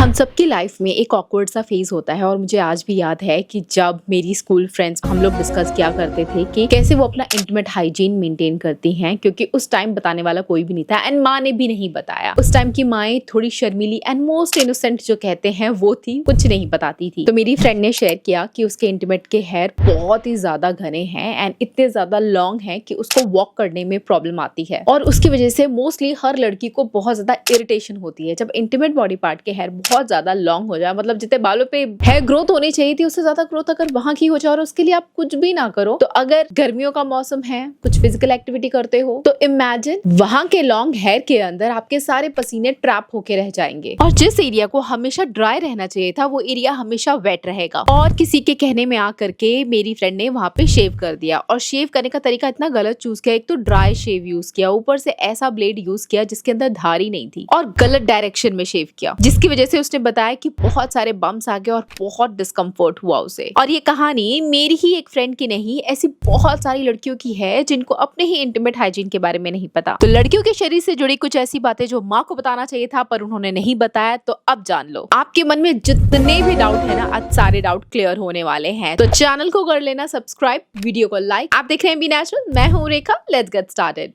हम सबकी लाइफ में एक ऑकवर्ड सा फेज होता है और मुझे आज भी याद है कि जब मेरी स्कूल फ्रेंड्स हम लोग डिस्कस किया करते थे कि कैसे वो अपना इंटीमेट हाइजीन मेंटेन करती हैं, क्योंकि उस टाइम बताने वाला कोई भी नहीं था एंड माँ ने भी नहीं बताया। उस टाइम की माएं थोड़ी शर्मीली एंड मोस्ट इनोसेंट जो कहते हैं वो थी, कुछ नहीं बताती थी। तो मेरी फ्रेंड ने शेयर किया कि उसके इंटीमेट के हेयर बहुत ही ज्यादा घने हैं एंड इतने ज्यादा लॉन्ग हैं कि उसको वॉक करने में प्रॉब्लम आती है और उसकी वजह से मोस्टली हर लड़की को बहुत ज्यादा इरिटेशन होती है जब इंटीमेट बॉडी पार्ट के हेयर बहुत ज्यादा लॉन्ग हो जाए। मतलब जितने बालों पे हेयर ग्रोथ होनी चाहिए थी उससे ज्यादा ग्रोथ अगर वहां की हो जाए और उसके लिए आप कुछ भी ना करो। तो अगर गर्मियों का मौसम है, कुछ फिजिकल एक्टिविटी करते हो तो इमेजिन वहां के लॉन्ग हेयर के अंदर आपके सारे पसीने ट्रैप होके रह जाएंगे और जिस एरिया को हमेशा ड्राई रहना चाहिए था वो एरिया हमेशा वेट रहेगा। और किसी के कहने में आकर के मेरी फ्रेंड ने वहां पे शेव कर दिया और शेव करने का तरीका इतना गलत चूज किया। एक तो ड्राई शेव यूज किया, ऊपर से ऐसा ब्लेड यूज किया जिसके अंदर धारी नहीं थी और गलत डायरेक्शन में शेव किया, जिसकी वजह से उसने बताया कि बहुत सारे बम्स आ गए और बहुत डिस्कम्फर्ट हुआ उसे। और ये कहानी मेरी ही एक फ्रेंड की नहीं, ऐसी बहुत सारी लड़कियों की है जिनको अपने ही इंटीमेट हाइजीन के बारे में नहीं पता। तो लड़कियों के शरीर से जुड़ी कुछ ऐसी बातें जो माँ को बताना चाहिए था पर उन्होंने नहीं बताया, तो अब जान लो। आपके मन में जितने भी डाउट है ना, आज सारे डाउट क्लियर होने वाले हैं। तो चैनल को कर लेना सब्सक्राइब, वीडियो को लाइक। आप देख रहे हैं बी नेचुरल, मैं हूँ रेखा। Let's get started.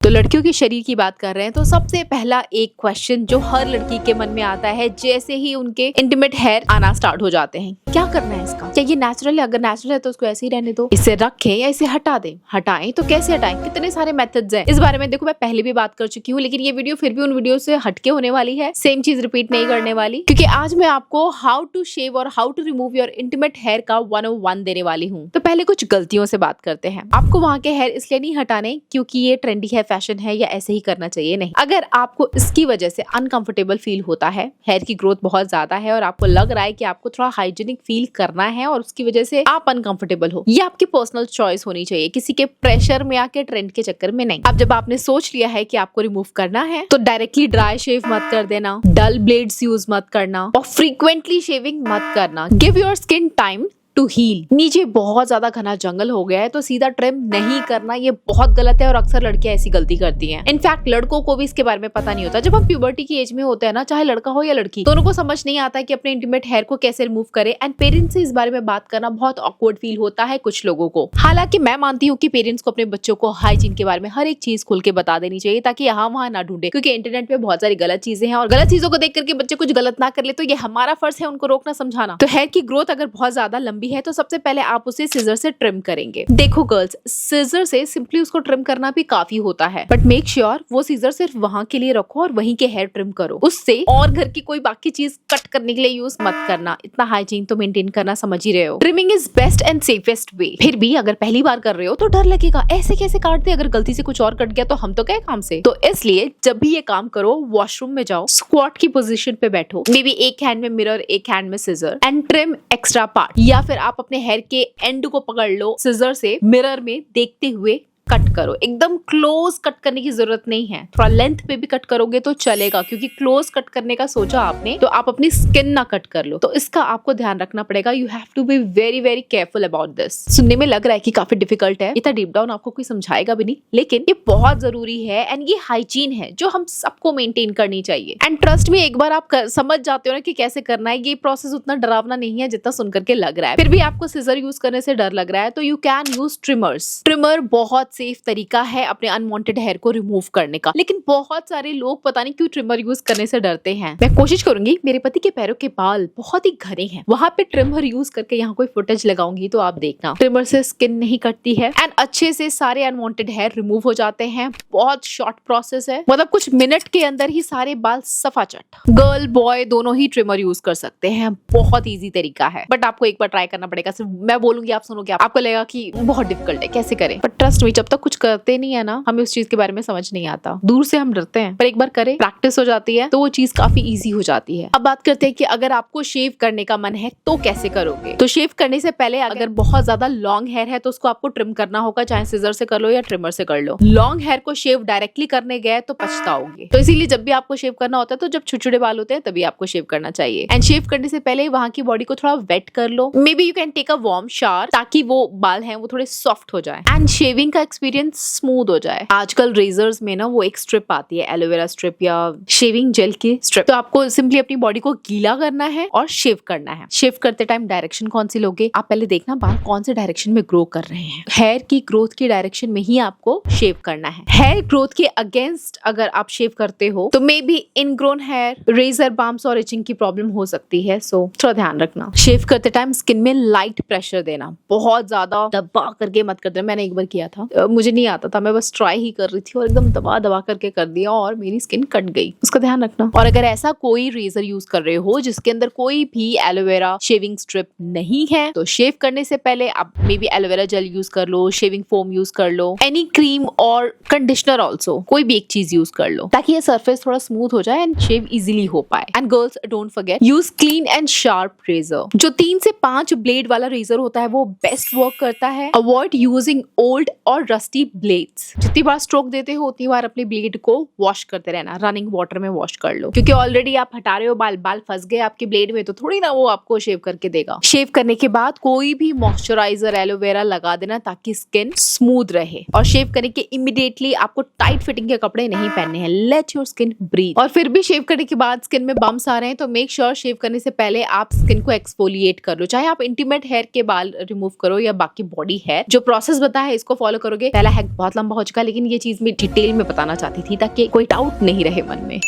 तो लड़कियों के शरीर की बात कर रहे हैं तो सबसे पहला एक क्वेश्चन जो हर लड़की के मन में आता है जैसे ही उनके इंटीमेट हेयर आना स्टार्ट हो जाते हैं, क्या करना है इसका? क्या ये नेचुरल है? अगर नेचुरल है तो उसको ऐसे ही रहने दो, इसे रखें या इसे हटा दें? हटाएं तो कैसे हटाएं? कितने सारे मेथड्स हैं। इस बारे में देखो मैं पहले भी बात कर चुकी हूँ, लेकिन ये वीडियो फिर भी उन वीडियो से हटके होने वाली है, सेम चीज रिपीट नहीं करने वाली, क्योंकि आज मैं आपको हाउ टू शेव और how to remove your intimate hair का 101 देने वाली हूँ। तो पहले कुछ गलतियों से बात करते हैं। आपको वहां के हेयर इसलिए नहीं हटाने क्योंकि ये ट्रेंडी है, फैशन है या ऐसे ही करना चाहिए, नहीं। अगर आपको इसकी वजह से अनकंफर्टेबल फील होता है, हेयर की ग्रोथ बहुत ज्यादा है और आपको लग रहा है कि आपको थोड़ा हाइजीनिक फील करना है और उसकी वजह से आप अनकंफर्टेबल हो, ये आपकी पर्सनल चॉइस होनी चाहिए, किसी के प्रेशर में आके ट्रेंड के चक्कर में नहीं। अब जब आपने सोच लिया है कि आपको रिमूव करना है तो डायरेक्टली ड्राई शेव मत कर देना, डल ब्लेड्स यूज मत करना और फ्रीक्वेंटली शेविंग मत करना। Give your skin time to heal. नीचे बहुत ज्यादा घना जंगल हो गया है तो सीधा ट्रिम नहीं करना, ये बहुत गलत है और अक्सर लड़कियां ऐसी गलती करती हैं। इनफैक्ट लड़कों को भी इसके बारे में पता नहीं होता। जब हम प्यूबर्टी की एज में होते हैं ना, चाहे लड़का हो या लड़की, दोनों को समझ नहीं आता है कि अपने इंटीमेट हेयर को कैसे रिमूव करे एंड पेरेंट्स से इस बारे में बात करना बहुत ऑकवर्ड फील होता है कुछ लोगों को। हालांकि मैं मानती हूँ कि पेरेंट्स को अपने बच्चों को हाइजीन के बारे में हर एक चीज खुल के बता देनी चाहिए ताकि यहाँ वहाँ ना ढूंढे, क्योंकि इंटरनेट पे बहुत सारी गलत चीजें हैं और गलत चीजों को देख करके बच्चे कुछ गलत ना कर ले तो ये हमारा फर्ज है उनको रोकना, समझाना। तो हेयर की ग्रोथ अगर बहुत ज्यादा लंबी है तो सबसे पहले आप उसे सीजर से ट्रिम करेंगे। देखो गर्ल्स, सीजर से सिंपली उसको ट्रिम करना भी काफी होता है, बट मेक श्योर वो सीजर सिर्फ वहां के लिए रखो और वहीं के हेयर ट्रिम करो। उससे और घर की कोई बाकी चीज कट करने के लिए यूज मत करना। इतना हाइजीन तो मेंटेन करना समझ ही रहे हो। Trimming is best and safest way. फिर भी अगर पहली बार कर रहे हो तो डर लगेगा, ऐसे कैसे काट दे, अगर गलती से कुछ और कट गया तो हम तो क्या काम से। तो इसलिए जब भी ये काम करो, वॉशरूम में जाओ, स्क्वाट की पोजीशन पे बैठो, मे बी एक हैंड में मिरर, एक हैंड में scissor and trim extra part, या फिर आप अपने हेयर के एंड को पकड़ लो सीजर से, मिरर में देखते हुए कट करो। एकदम क्लोज कट करने की जरूरत नहीं है, थोड़ा लेंथ पे भी कट करोगे तो चलेगा, क्योंकि क्लोज कट करने का सोचा आपने तो आप अपनी स्किन ना कट कर लो। तो इसका आपको ध्यान रखना पड़ेगा। You have to be very very careful about this. सुनने में लग रहा है कि काफी डिफिकल्ट है, इतना डीप डाउन आपको कोई समझाएगा भी नहीं, लेकिन ये बहुत जरूरी है एंड ये हाइजीन है जो हम सबको मेंटेन करनी चाहिए। एंड ट्रस्ट में, एक बार आप समझ जाते हो ना कि कैसे करना है, ये प्रोसेस उतना डरावना नहीं है जितना सुनकर के लग रहा है। फिर भी आपको सीजर यूज करने से डर लग रहा है तो you can use trimmers. Trimmer बहुत सेफ तरीका है अपने अनवांटेड हेयर को रिमूव करने का, लेकिन बहुत सारे लोग पता नहीं क्यों ट्रिमर यूज करने से डरते हैं। मैं कोशिश करूंगी, मेरे पति के पैरों के बाल बहुत ही घने हैं, वहां पे ट्रिमर यूज करके यहाँ कोई फुटेज लगाऊंगी तो आप देखना। ट्रिमर से स्किन नहीं कटती है एंड अच्छे से सारे अनवांटेड हेयर रिमूव हो जाते हैं। बहुत शॉर्ट प्रोसेस है, मतलब कुछ मिनट के अंदर ही सारे बाल सफा चट। गर्ल बॉय दोनों ही ट्रिमर यूज कर सकते हैं, बहुत ईजी तरीका है, बट आपको एक बार ट्राई करना पड़ेगा। सिर्फ मैं बोलूंगी, आप सुनोगे, आपको लगेगा कि बहुत डिफिकल्ट है, कैसे करें, बट ट्रस्ट मी, जब तक कुछ करते नहीं है ना, हमें उस चीज के बारे में समझ नहीं आता। दूर से हम डरते हैं, पर एक बार करें, प्रैक्टिस हो जाती है तो वो चीज काफी इजी हो जाती है। अब बात करते हैं कि अगर आपको शेव करने का मन है तो कैसे करोगे। तो शेव करने से पहले अगर बहुत ज्यादा लॉन्ग हेयर है तो उसको आपको ट्रिम करना होगा, चाहे सीजर से कर लो या ट्रिमर से कर लो। लॉन्ग हेयर को शेव डायरेक्टली करने गए तो पछताओगे। तो इसीलिए जब भी आपको शेव करना होता है तो जब छोटे बाल होते हैं तभी आपको शेव करना चाहिए। एंड शेव करने से पहले वहां की बॉडी को थोड़ा वेट कर लो। Maybe you can take a warm shower ताकि वो बाल हैं वो थोड़े सॉफ्ट हो जाए। एंड शेविंग का एक्सपीरियंस स्मूथ हो जाए। आजकल रेजर्स में ना वो एक स्ट्रिप आती है, एलोवेरा स्ट्रिप या शेविंग जेल की स्ट्रिप। तो आपको सिंपली अपनी बॉडी को गीला करना है और शेव करना है। शेव करते टाइम डायरेक्शन कौन सी लोगे, आप पहले देखना बाल कौन से डायरेक्शन में ग्रो कर रहे हैं। हेयर की ग्रोथ की डायरेक्शन में ही आपको शेव करना है। हेयर ग्रोथ के अगेंस्ट अगर आप शेव करते हो तो maybe ingrown hair, razor bumps और इचिंग की प्रॉब्लम हो सकती है। सो थोड़ा ध्यान रखना। शेव करते टाइम स्किन में लाइट प्रेशर देना, बहुत ज्यादा दबा करके मत कर देना। मैंने एक बार किया था, मुझे नहीं आता था, मैं बस ट्राई ही कर रही थी और एकदम दबा दबा करके कर दिया और मेरी स्किन कट गई। उसका ध्यान रखना। और अगर ऐसा कोई रेजर यूज कर रहे हो जिसके अंदर कोई भी एलोवेरा शेविंग स्ट्रिप नहीं है तो शेव करने से पहले आप may be aloe vera gel use कर लो, शेविंग फोम यूज कर लो, एनी क्रीम और कंडीशनर ऑल्सो, कोई भी एक चीज यूज कर लो ताकि ये सरफेस थोड़ा स्मूथ हो जाए एंड शेव इजीली हो पाए। And girls don't forget use clean and sharp razor. जो 3 से 5 ब्लेड वाला रेजर होता है वो बेस्ट वर्क करता है। अवॉइड यूजिंग ओल्ड और रस्टी ब्लेड्स। जितनी बार स्ट्रोक देते हो उतनी बार अपने ब्लेड को वॉश करते रहना, रनिंग वाटर में वॉश कर लो, क्योंकि ऑलरेडी आप हटा रहे हो बाल फंस गए आपके ब्लेड में तो थोड़ी ना वो आपको शेव करके देगा। शेव करने के बाद कोई भी मॉइस्चराइजर एलोवेरा लगा देना ताकि स्किन स्मूथ रहे। और शेव करने के इमीडिएटली आपको टाइट फिटिंग के कपड़े नहीं पहनने हैं। Let your skin breathe. और फिर भी शेव करने के बाद स्किन में बम्स आ रहे हैं तो मेक श्योर शेव करने से पहले आप स्किन को एक्सफोलिएट कर लो। चाहे आप इंटीमेट हेयर के बाल रिमूव करो या बाकी बॉडी हेयर, जो प्रोसेस बताया है इसको फॉलो करोगे। पहला हैक बहुत लंबा हो चुका, लेकिन ये चीज मैं डिटेल में बताना चाहती थी ताकि कोई डाउट नहीं रहे मन में।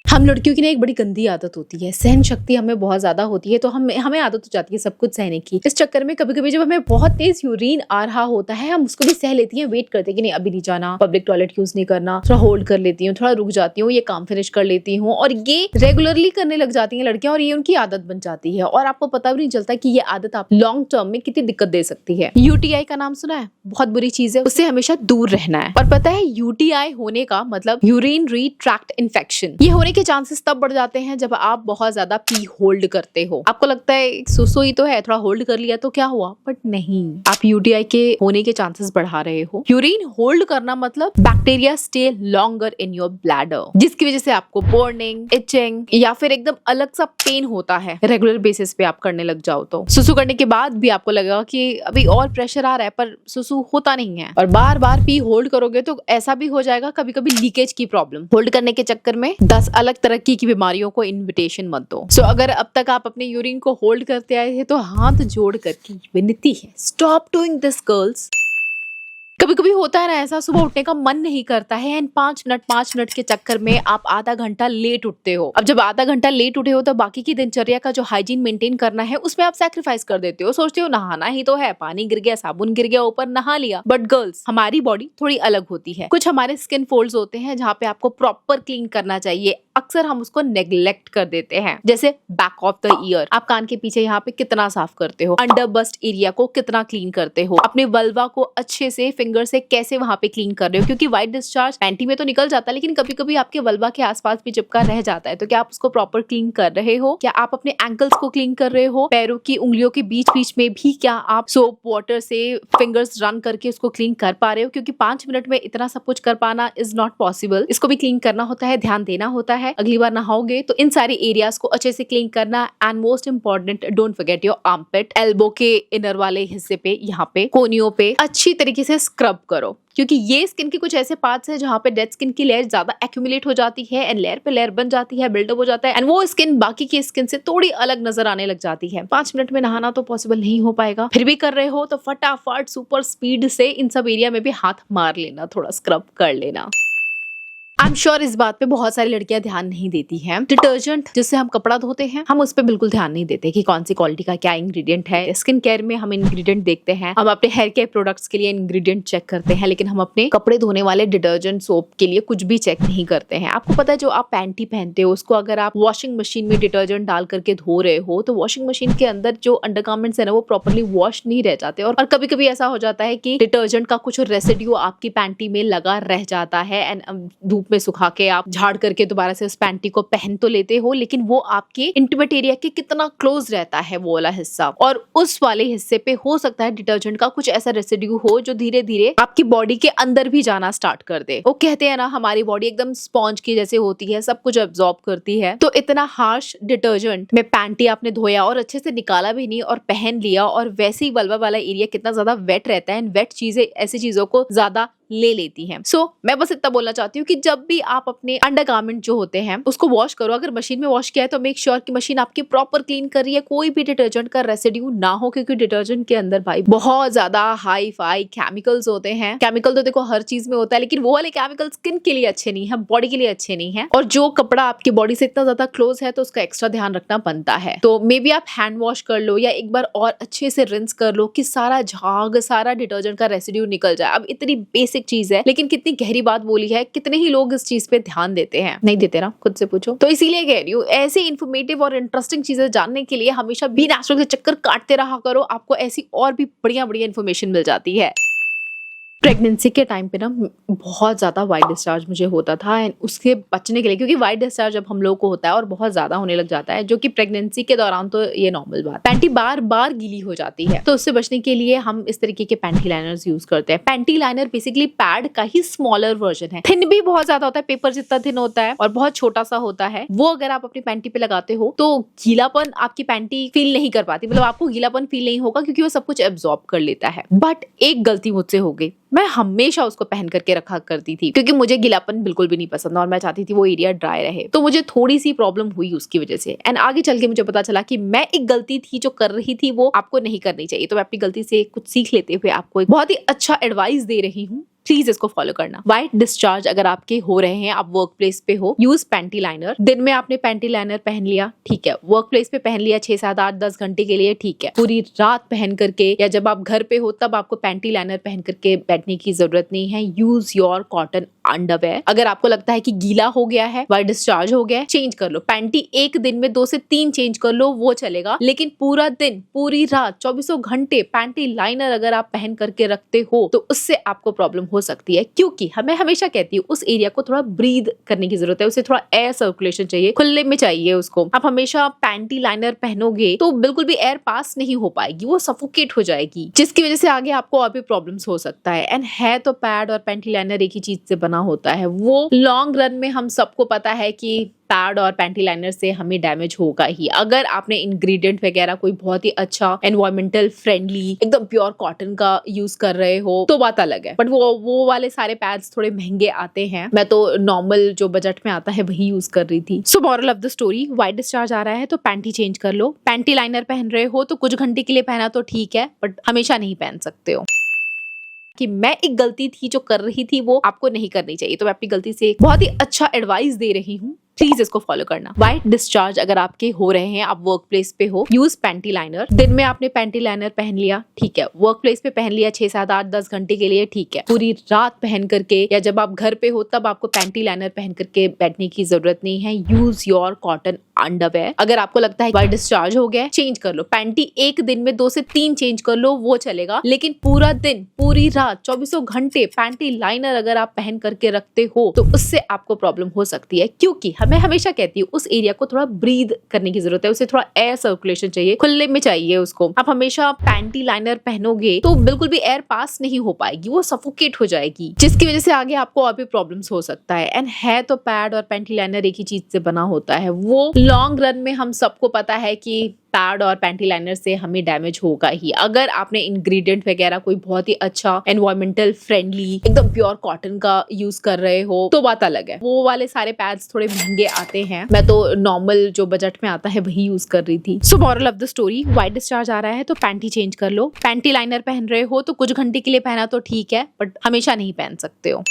हम लड़कियों की ना एक बड़ी गंदी आदत होती है, सहन शक्ति हमें बहुत ज्यादा होती है, तो हमें आदत हो जाती है सब कुछ सहने की। इस चक्कर में कभी कभी जब हमें बहुत तेज यूरिन आ रहा होता है हम उसको भी सह लेती हैं, वेट करते हैं कि नहीं अभी नहीं जाना, पब्लिक टॉयलेट यूज नहीं करना, थोड़ा होल्ड कर लेती हूँ, थोड़ा रुक जाती हूँ, ये काम फिनिश कर लेती हूँ। और ये रेगुलरली करने लग जाती हैं लड़कियां और ये उनकी आदत बन जाती है और आपको पता भी नहीं चलता कि ये आदत आप लॉन्ग टर्म में कितनी दिक्कत दे सकती है। यूटीआई का नाम सुना है, बहुत बुरी चीज है, उससे हमेशा दूर रहना है। और पता है यूटीआई होने का मतलब यूरिनरी ट्रैक्ट इन्फेक्शन। ये होने के चांसेस तब बढ़ जाते हैं जब आप बहुत ज्यादा पी होल्ड करते हो। आपको लगता है सुसु ही तो है, थोड़ा होल्ड कर लिया तो क्या हुआ, बट नहीं, आप यूटीआई के होने के चांसेस बढ़ा रहे हो। यूरिन होल्ड करना मतलब bacteria stay longer in your bladder, जिसकी वजह से आपको बर्निंग, इचिंग या फिर एकदम अलग सा पेन होता है। रेगुलर बेसिस पे आप करने लग जाओ तो सुसु करने के बाद भी आपको लगेगा कि अभी और प्रेशर आ रहा है पर सुसु होता नहीं है। और बार बार पी होल्ड करोगे तो ऐसा भी हो जाएगा कभी कभी लीकेज की प्रॉब्लम। होल्ड करने के चक्कर में 10 अलग तरह की बीमारियों को इन्विटेशन मत दो। सो अगर अब तक आप अपने यूरिन को होल्ड करते आए थे तो हाथ जोड़ करके विनती है, स्टॉप डूइंग दिस गर्ल्स। कभी कभी होता है ना ऐसा, सुबह उठने का मन नहीं करता है एंड 5 मिनट के चक्कर में आप आधा घंटा लेट उठते हो। अब जब आधा घंटा लेट उठे हो तो बाकी की दिनचर्या का जो हाइजीन मेंटेन करना है उसमें आप सैक्रिफाइस कर देते हो। सोचते हो नहाना ही तो है, पानी गिर गया, साबुन गिर गया, ऊपर नहा लिया। बट गर्ल्स, हमारी बॉडी थोड़ी अलग होती है। कुछ हमारे स्किन फोल्ड्स होते हैं जहाँ पे आपको प्रॉपर क्लीन करना चाहिए, अक्सर हम उसको नेग्लेक्ट कर देते हैं। जैसे बैक ऑफ द ईयर, आप कान के पीछे यहाँ पे कितना साफ करते हो, अंडर बस्ट एरिया को कितना क्लीन करते हो, अपने वल्वा को अच्छे से फिंगर से कैसे वहां पे क्लीन कर रहे हो, क्योंकि व्हाइट डिस्चार्ज पैंटी में तो निकल जाता है लेकिन कभी कभी आपके वल्वा के आसपास भी चिपका रह जाता है। तो क्या आप उसको प्रॉपर क्लीन कर रहे हो? क्या आप अपने एंकल्स को क्लीन कर रहे हो? पैरों की उंगलियों के बीच बीच में भी क्या आप सोप वाटर से फिंगर्स रन करके उसको क्लीन कर पा रहे हो? क्योंकि 5 मिनट में इतना सब कुछ कर पाना इज नॉट पॉसिबल। इसको भी क्लीन करना होता है, ध्यान देना होता है। अगली बार नहाओगे तो इन सारे एरियाज को अच्छे से क्लीन करना। And most important, don't forget your armpit, elbow के इनर वाले हिस्से पे, यहाँ पे कोनियों पे अच्छी तरीके से स्क्रब करो, क्योंकि ये स्किन के कुछ ऐसे पार्ट्स हैं जहाँ पे डेड स्किन की लेयर ज्यादा एक्यूमुलेट हो जाती है एंड लेयर पे लेयर बन जाती है, बिल्डअप हो जाता है एंड वो स्किन बाकी की स्किन से थोड़ी अलग नजर आने लग जाती है। 5 मिनट में नहाना तो पॉसिबल नहीं हो पाएगा, फिर भी कर रहे हो तो फटाफट सुपर स्पीड से इन सब एरिया में भी हाथ मार लेना, थोड़ा स्क्रब कर लेना। आई एम श्योर इस बात पे बहुत सारी लड़कियां ध्यान नहीं देती हैं। डिटर्जेंट जिससे हम कपड़ा धोते हैं, हम उस पर बिल्कुल ध्यान नहीं देते कि कौन सी क्वालिटी का क्या इंग्रेडिएंट है। स्किन केयर में हम इंग्रेडिएंट देखते हैं, हम अपने हेयर केयर प्रोडक्ट्स के लिए इंग्रेडिएंट चेक करते हैं, लेकिन हम अपने कपड़े धोने वाले डिटर्जेंट सोप के लिए कुछ भी चेक नहीं करते हैं। आपको पता है जो आप पैंटी पहनते हो उसको अगर आप वॉशिंग मशीन में डिटर्जेंट डाल करके धो रहे हो तो वॉशिंग मशीन के अंदर जो अंडरगारमेंट्स है ना वो प्रॉपरली वॉश नहीं रह जाते। और कभी कभी ऐसा हो जाता है कि डिटर्जेंट का कुछ रेसिड्यू आपकी पैंटी में लगा रह जाता है एंड धूप में सुखा के आप झाड़ करके दोबारा से उस पैंटी को पहन तो लेते हो, लेकिन वो आपके इंटीमेट एरिया के कितना क्लोज रहता है वो वाला हिस्सा, और उस वाले हिस्से पे हो सकता है डिटर्जेंट का कुछ ऐसा रेसिड्यू हो जो धीरे धीरे आपकी बॉडी के अंदर भी जाना स्टार्ट कर दे। वो कहते हैं ना हमारी बॉडी एकदम स्पॉन्ज की जैसे होती है, सब कुछ एब्जॉर्ब करती है। तो इतना हार्श डिटर्जेंट में पैंटी आपने धोया और अच्छे से निकाला भी नहीं और पहन लिया, और वैसे ही वल्वा वाला एरिया कितना ज्यादा वेट रहता है, वेट चीजें ऐसी चीजों को ज्यादा ले लेती हैं। मैं बस इतना बोलना चाहती हूँ कि जब भी आप अपने अंडरगारमेंट जो होते हैं उसको वॉश करो, अगर मशीन में वॉश किया है तो मेक श्योर कि मशीन आपकी प्रॉपर क्लीन कर रही है, कोई भी डिटर्जेंट का रेसिड्यू ना हो, क्योंकि डिटर्जेंट के अंदर भाई बहुत ज्यादा हाई फाई केमिकल्स होते हैं। केमिकल तो देखो हर चीज में होता है, लेकिन वो वाले केमिकल स्किन के लिए अच्छे नहीं है, बॉडी के लिए अच्छे नहीं है, और जो कपड़ा आपकी बॉडी से इतना ज्यादा क्लोज है तो उसका एक्स्ट्रा ध्यान रखना बनता है। तो मे बी आप हैंड वॉश कर लो या एक बार और अच्छे से रिंस कर लो कि सारा झाग, सारा डिटर्जेंट का रेसिड्यू निकल जाए। अब इतनी बेसिक चीज है लेकिन कितनी गहरी बात बोली है, कितने ही लोग इस चीज पे ध्यान देते हैं? नहीं देते ना, खुद से पूछो। तो इसीलिए कह रही हूँ ऐसे इन्फॉर्मेटिव और इंटरेस्टिंग चीजें जानने के लिए हमेशा बी नेचुरल के चक्कर काटते रहा करो, आपको ऐसी और भी बढ़िया बढ़िया इन्फॉर्मेशन मिल जाती है। प्रेगनेंसी के टाइम पे ना बहुत ज़्यादा वाइट डिस्चार्ज मुझे होता था, एंड उसके बचने के लिए, क्योंकि वाइट डिस्चार्ज जब हम लोग को होता है और बहुत ज़्यादा होने लग जाता है, जो कि प्रेगनेंसी के दौरान तो ये नॉर्मल बात, पैंटी बार बार गीली हो जाती है, तो उससे बचने के लिए हम इस तरीके के पैंटी लाइनर्स यूज करते हैं। पैंटी लाइनर बेसिकली पैड का ही स्मॉलर वर्जन है, थिन भी बहुत ज्यादा होता है, पेपर जितना थिन होता है और बहुत छोटा सा होता है। वो अगर आप अपनी पैंटी पे लगाते हो तो गीलापन आपकी पैंटी फील नहीं कर पाती, मतलब आपको गीलापन फील नहीं होगा क्योंकि वो सब कुछ एब्जॉर्ब कर लेता है। बट एक गलती मुझसे हो गई, मैं हमेशा उसको पहन करके रखा करती थी क्योंकि मुझे गीलापन बिल्कुल भी नहीं पसंद और मैं चाहती थी वो एरिया ड्राई रहे, तो मुझे थोड़ी सी प्रॉब्लम हुई उसकी वजह से। एंड आगे चल के मुझे पता चला कि मैं एक गलती थी जो कर रही थी वो आपको नहीं करनी चाहिए। तो मैं अपनी गलती से कुछ सीख लेते हुए आपको एक बहुत ही अच्छा एडवाइस दे रही हूँ, प्लीज इसको फॉलो करना। व्हाइट डिस्चार्ज अगर आपके हो रहे हैं, आप वर्क प्लेस पे हो, यूज पैंटी लाइनर। दिन में आपने पैंटी लाइनर पहन लिया, ठीक है, वर्क प्लेस पे पहन लिया 6, 7, 8, 10 घंटे के लिए, ठीक है। पूरी रात पहन करके या जब आप घर पे हो तब आपको पैंटी लाइनर पहन करके बैठने की जरूरत नहीं है। Use your cotton underwear. अगर आपको लगता है कि गीला हो गया है, व्हाइट डिस्चार्ज हो गया है, चेंज कर लो। पैंटी एक दिन में 2 से 3 चेंज कर लो, वो चलेगा, लेकिन पूरा दिन, पूरी रात, 24 घंटे पैंटी लाइनर अगर आप पहन करके रखते हो तो उससे आपको प्रॉब्लम हो सकती है। क्योंकि मैं हमेशा कहती हूँ उस एरिया को थोड़ा ब्रीद करने की जरूरत है, उसे थोड़ा एयर सर्कुलेशन चाहिए, खुले में चाहिए उसको। आप हमेशा पैंटी लाइनर पहनोगे तो बिल्कुल भी एयर पास नहीं हो पाएगी, वो सफोकेट हो जाएगी, जिसकी वजह से आगे आपको और भी प्रॉब्लम्स हो सकता है। एंड है तो पैड और पैंटी लाइनर एक ही चीज से बना होता है, वो लॉन्ग रन में हम सबको पता है कि पैड और पैंटी लाइनर से हमें डैमेज होगा ही। अगर आपने इंग्रेडिएंट वगैरह कोई बहुत ही अच्छा एनवायरमेंटल फ्रेंडली एकदम प्योर कॉटन का यूज कर रहे हो तो बात अलग है, बट वो वाले सारे पैड्स थोड़े महंगे आते हैं। मैं तो नॉर्मल जो बजट में आता है वही यूज कर रही थी। So moral of the story, white discharge आ रहा है तो पैंटी चेंज कर लो। पैंटी लाइनर पहन रहे हो तो कुछ घंटे के लिए पहना तो ठीक है, बट हमेशा नहीं पहन सकते हो। कि मैं एक गलती थी जो कर रही थी वो आपको नहीं करनी चाहिए, तो मैं अपनी गलती से बहुत ही अच्छा एडवाइस दे रही हूँ, प्लीज इसको फॉलो करना। व्हाइट डिस्चार्ज अगर आपके हो रहे हैं, आप वर्क प्लेस पे हो, यूज पैंटी लाइनर। दिन में आपने पैंटी लाइनर पहन लिया, ठीक है, वर्क प्लेस पे पहन लिया 6, 7, 8, 10 घंटे के लिए, ठीक है। पूरी रात पहन करके या जब आप घर पे हो तब आपको पैंटी लाइनर पहन करके बैठने की जरूरत नहीं है। Use your cotton underwear. अगर आपको लगता है व्हाइट डिस्चार्ज हो गया है, चेंज कर लो। पैंटी एक दिन में 2 से 3 चेंज कर लो, वो चलेगा, लेकिन पूरा दिन, पूरी रात, 24 घंटे पैंटी लाइनर अगर आप पहन करके रखते हो तो उससे आपको प्रॉब्लम हो सकती है। क्योंकि मैं हमेशा कहती हूँ उस एरिया को थोड़ा ब्रीद करने की जरूरत है, उसे थोड़ा एयर सर्कुलेशन चाहिए, खुले में चाहिए उसको। आप हमेशा पैंटी लाइनर पहनोगे तो बिल्कुल भी एयर पास नहीं हो पाएगी, वो सफोकेट हो जाएगी, जिसकी वजह से आगे आपको और भी प्रॉब्लम्स हो सकता है। एंड है तो पैड और पैंटी लाइनर एक ही चीज से बना होता है, वो लॉन्ग रन में हम सबको पता है कि पैड और पैंटी लाइनर से हमें डैमेज होगा ही। अगर आपने इंग्रेडिएंट वगैरह कोई बहुत ही अच्छा एनवायरमेंटल फ्रेंडली एकदम प्योर कॉटन का यूज कर रहे हो तो बात अलग है। वो वाले सारे पैड्स थोड़े महंगे आते हैं, मैं तो नॉर्मल जो बजट में आता है वही यूज कर रही थी। So moral of the story, white discharge आ रहा है तो पैंटी चेंज कर लो। पैंटी लाइनर पहन रहे हो तो कुछ घंटे के लिए पहना तो ठीक है, बट हमेशा नहीं पहन सकते हो।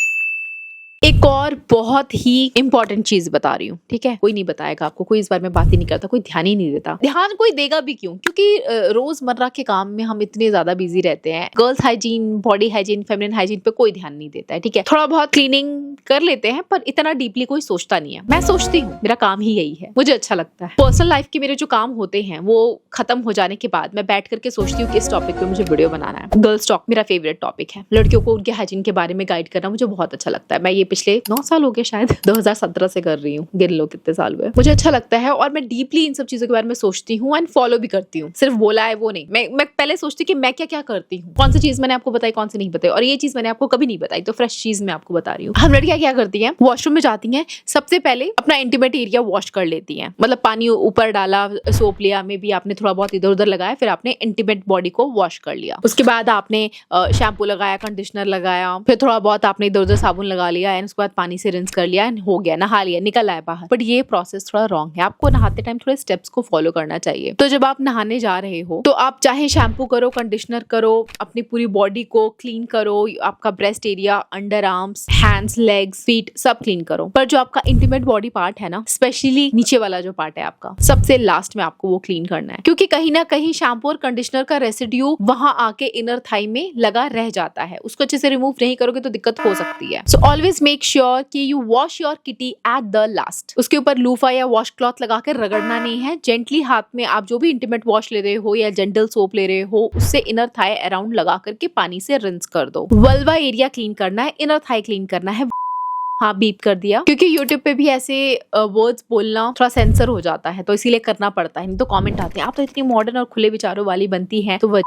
एक और बहुत ही इंपॉर्टेंट चीज बता रही हूँ, ठीक है, कोई नहीं बताएगा आपको, कोई इस बारे में बात ही नहीं करता, कोई ध्यान ही नहीं देता। ध्यान कोई देगा भी क्यों? क्योंकि रोजमर्रा के काम में हम इतने ज्यादा बिजी रहते हैं। Girls hygiene, body hygiene, feminine hygiene पे कोई ध्यान नहीं देता है, ठीक है। थोड़ा बहुत क्लीनिंग कर लेते हैं पर इतना डीपली कोई सोचता नहीं है। मैं सोचती हूँ, मेरा काम ही यही है, मुझे अच्छा लगता है। पर्सनल लाइफ के मेरे जो काम होते हैं वो खत्म हो जाने के बाद मैं बैठ करके सोचती हूँ कि इस टॉपिक पे मुझे वीडियो बनाना है। गर्ल्स टॉक मेरा फेवरेट टॉपिक है। लड़कियों को उनके हाइजीन के बारे में गाइड करना मुझे बहुत अच्छा लगता है। मैं ये पिछले 9 साल हो गए शायद 2017 से कर रही हूँ, गिन लो कितने साल हुए। मुझे अच्छा लगता है और मैं डीपली इन सब चीजों के बारे में सोचती हूँ एंड फॉलो भी करती हूँ। सिर्फ बोला है वो नहीं, मैं पहले सोचती कि मैं क्या क्या करती हूँ, कौन सी चीज मैंने आपको बताई, कौन सी नहीं बताई, और ये चीज मैंने आपको कभी नहीं बताई, तो फ्रेश चीज मैं आपको बता रही हूँ। हम लड़कियां क्या करती हैं, वॉशरूम में जाती हैं, सबसे पहले अपना इंटीमेट एरिया वॉश कर लेती हैं। मतलब पानी ऊपर डाला, सोप लिया, में भी आपने थोड़ा बहुत इधर उधर लगाया, फिर आपने इंटीमेट बॉडी को वॉश कर लिया। उसके बाद आपने शैम्पू लगाया, कंडीशनर लगाया, फिर थोड़ा बहुत आपने इधर उधर साबुन लगा लिया एंड उसके बाद पानी से रिंस कर लिया एंड हो गया, नहा लिया, निकल आया बाहर। बट ये प्रोसेस थोड़ा रॉन्ग है। आपको नहाते टाइम थोड़े स्टेप्स को फॉलो करना चाहिए। तो जब आप नहाने जा रहे हो तो आप चाहे शैम्पू करो, कंडीशनर करो, अपनी पूरी बॉडी को क्लीन करो, आपका breast area, under arms, hands, legs, feet सब क्लीन करो। पर जो आपका इंटीमेट बॉडी पार्ट है ना, स्पेशली नीचे वाला जो पार्ट है आपका, सबसे लास्ट में आपको वो क्लीन करना है, क्योंकि कहीं ना कहीं शैम्पू और कंडीशनर का रेसिड्यू वहां आके इनर थाई में लगा रह जाता है। उसको अच्छे से रिमूव नहीं करोगे तो दिक्कत हो सकती है। सो ऑलवेज मेक श्योर कि you wash your kitty at the last. उसके ऊपर लूफा या वॉश क्लॉथ लगा कर रगड़ना नहीं है। जेंटली हाथ में आप जो भी इंटीमेट वॉश ले रहे हो या जेंटल सोप ले रहे हो, उससे इनर थाई अराउंड लगा करके पानी से रिंस कर दो। वल्वा एरिया क्लीन करना है, इनर थाई क्लीन करना है। हाँ, बीप कर दिया, क्योंकि यूट्यूब पे भी ऐसे वर्ड्स बोलना थोड़ा सेंसर हो जाता है, तो इसीलिए करना पड़ता है। नहीं तो कमेंट आते हैं आप तो इतनी मॉडर्न और खुले विचारों वाली बनती हैं, तो वह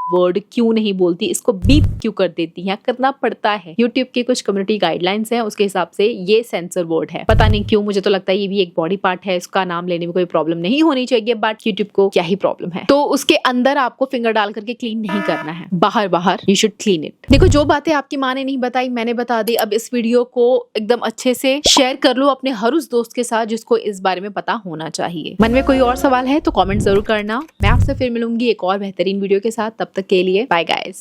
वर्ड क्यों नहीं बोलती, इसको बीप क्यों कर देती हैं, करना पड़ता है। यूट्यूब की कुछ कम्युनिटी गाइडलाइंस हैं, उसके हिसाब से ये सेंसर वर्ड है। पता नहीं क्यों, मुझे तो लगता है ये भी एक बॉडी पार्ट है, इसका नाम लेने में कोई प्रॉब्लम नहीं होनी चाहिए, बट यूट्यूब को क्या ही प्रॉब्लम है। तो उसके अंदर आपको फिंगर डाल करके क्लीन नहीं करना है, बाहर बाहर यू शुड क्लीन इट। देखो, जो बातें आपकी माँ ने नहीं बताई मैंने बता दी। अब इस वीडियो को एकदम अच्छे से शेयर कर लो अपने हर उस दोस्त के साथ जिसको इस बारे में पता होना चाहिए। मन में कोई और सवाल है तो कॉमेंट जरूर करना। मैं आपसे फिर मिलूंगी एक और बेहतरीन वीडियो के साथ। तब तक के लिए बाय गाइस।